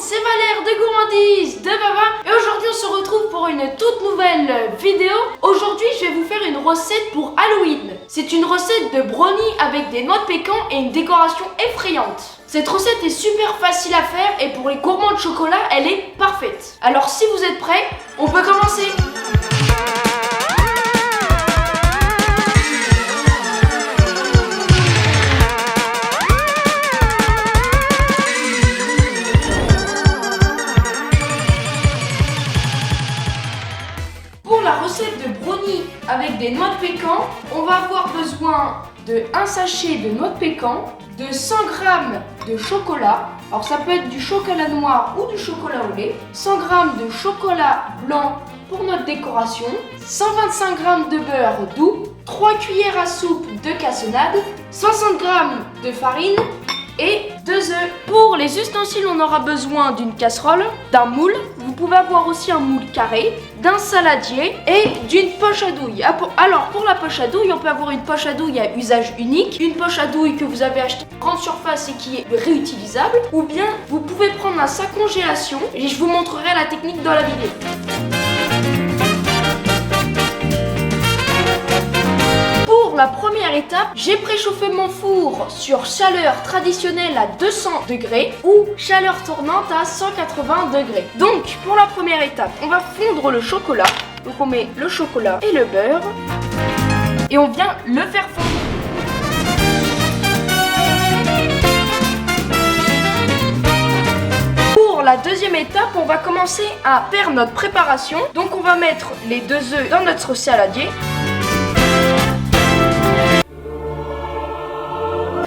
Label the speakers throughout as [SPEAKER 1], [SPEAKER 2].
[SPEAKER 1] c'est Valère de Gourmandise, de Baba, et aujourd'hui on se retrouve pour une toute nouvelle vidéo. Aujourd'hui je vais vous faire une recette pour Halloween. C'est une recette de brownie avec des noix de pécan et une décoration effrayante. Cette recette est super facile à faire et pour les gourmands de chocolat, elle est parfaite. Alors si vous êtes prêts, on peut commencer. Pour la recette de brownie avec des noix de pécan, on va avoir besoin de 1 sachet de noix de pécan, de 100 g de chocolat, alors ça peut être du chocolat noir ou du chocolat au lait, 100 g de chocolat blanc pour notre décoration, 125 g de beurre doux, 3 cuillères à soupe de cassonade, 60 g de farine et 2 œufs. Pour les ustensiles, on aura besoin d'une casserole, d'un moule, vous pouvez avoir aussi un moule carré, d'un saladier et d'une poche à douille. Alors pour la poche à douille, on peut avoir une poche à douille à usage unique, une poche à douille que vous avez acheté en grande surface et qui est réutilisable, ou bien vous pouvez prendre un sac congélation et je vous montrerai la technique dans la vidéo. Pour la première étape, j'ai préchauffé mon four sur chaleur traditionnelle à 200 degrés ou chaleur tournante à 180 degrés. Donc pour la première étape, on va fondre le chocolat. Donc on met le chocolat et le beurre et on vient le faire fondre. Pour la deuxième étape, on va commencer à faire notre préparation. Donc on va mettre les 2 œufs dans notre saladier.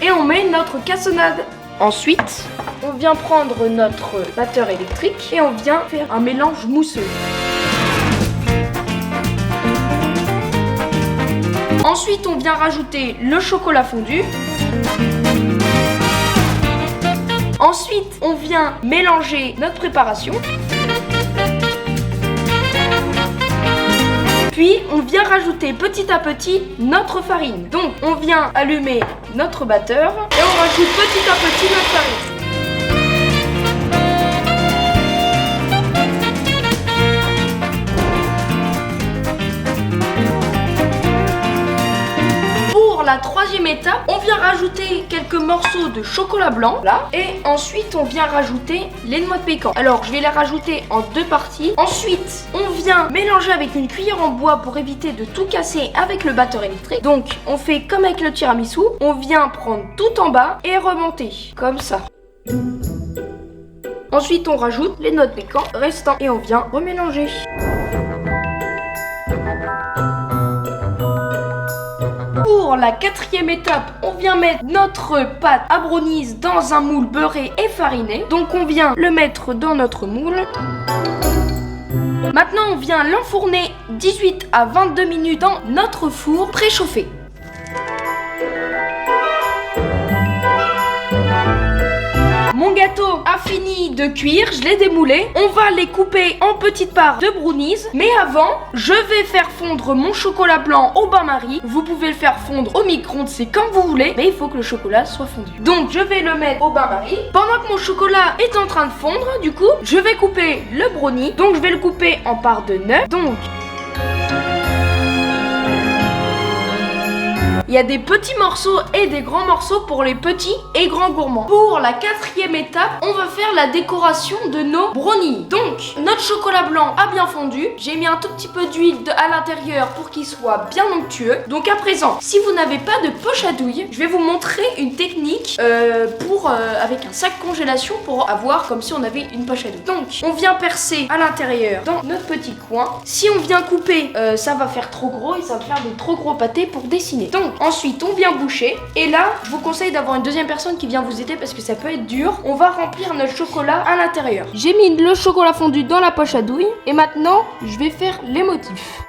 [SPEAKER 1] Et on met notre cassonade. Ensuite, on vient prendre notre batteur électrique et on vient faire un mélange mousseux. Ensuite, on vient rajouter le chocolat fondu. Ensuite, on vient mélanger notre préparation. Puis, on vient rajouter petit à petit notre farine. Donc, on vient allumer notre batteur et on rajoute petit à petit notre farine. Pour la troisième étape, on vient rajouter quelques morceaux de chocolat blanc là, et ensuite on vient rajouter les noix de pécan. Alors je vais les rajouter en 2 parties. Ensuite on vient mélanger avec une cuillère en bois pour éviter de tout casser avec le batteur électrique. Donc on fait comme avec le tiramisu, on vient prendre tout en bas et remonter comme ça. Ensuite on rajoute les noix de pécan restants et on vient remélanger. Pour la quatrième étape, on vient mettre notre pâte à brownies dans un moule beurré et fariné. Donc on vient le mettre dans notre moule. Maintenant on vient l'enfourner 18 à 22 minutes dans notre four préchauffé. Mon gâteau a fini de cuire, je l'ai démoulé. On va les couper en petites parts de brownies. Mais avant, je vais faire fondre mon chocolat blanc au bain-marie. Vous pouvez le faire fondre au micro-ondes, c'est comme vous voulez. Mais il faut que le chocolat soit fondu. Donc je vais le mettre au bain-marie. Pendant que mon chocolat est en train de fondre, du coup, je vais couper le brownie. Donc je vais le couper en parts de 9. Donc il y a des petits morceaux et des grands morceaux pour les petits et grands gourmands. Pour la quatrième étape, on va faire la décoration de nos brownies. Donc, notre chocolat blanc a bien fondu. J'ai mis un tout petit peu d'huile à l'intérieur pour qu'il soit bien onctueux. Donc à présent, si vous n'avez pas de poche à douille, je vais vous montrer une technique avec un sac congélation pour avoir comme si on avait une poche à douille. Donc, on vient percer à l'intérieur dans notre petit coin. Si on vient couper, ça va faire trop gros et ça va faire de trop gros pâtés pour dessiner. Donc, ensuite, on vient boucher. Et là, je vous conseille d'avoir une deuxième personne qui vient vous aider parce que ça peut être dur. On va remplir notre chocolat à l'intérieur. J'ai mis le chocolat fondu dans la poche à douille. Et maintenant, je vais faire les motifs.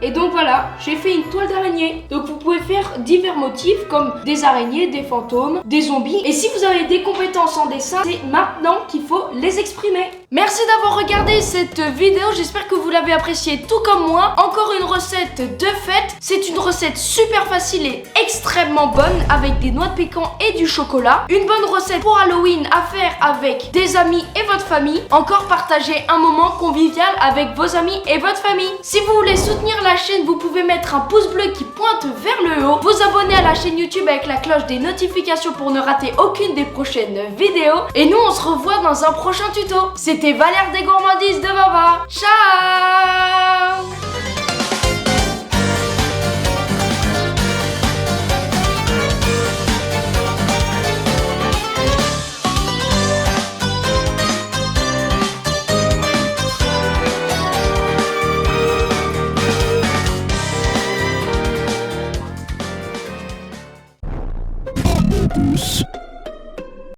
[SPEAKER 1] Et donc voilà, j'ai fait une toile d'araignée. Donc vous pouvez faire divers motifs comme des araignées, des fantômes, des zombies. Et si vous avez des compétences en dessin, c'est maintenant qu'il faut les exprimer. Merci d'avoir regardé cette vidéo, j'espère que vous l'avez appréciée tout comme moi. Encore une recette de fête. C'est une recette super facile et extrêmement bonne avec des noix de pécan et du chocolat. Une bonne recette pour Halloween à faire avec des amis et votre famille. Encore partager un moment convivial avec vos amis et votre famille. Si vous voulez soutenir la chaîne, vous pouvez mettre un pouce bleu qui pointe vers le haut. Vous abonner à la chaîne YouTube avec la cloche des notifications pour ne rater aucune des prochaines vidéos. Et nous on se revoit dans un prochain tuto. C'était Valère des gourmandises de Baba. Ciao!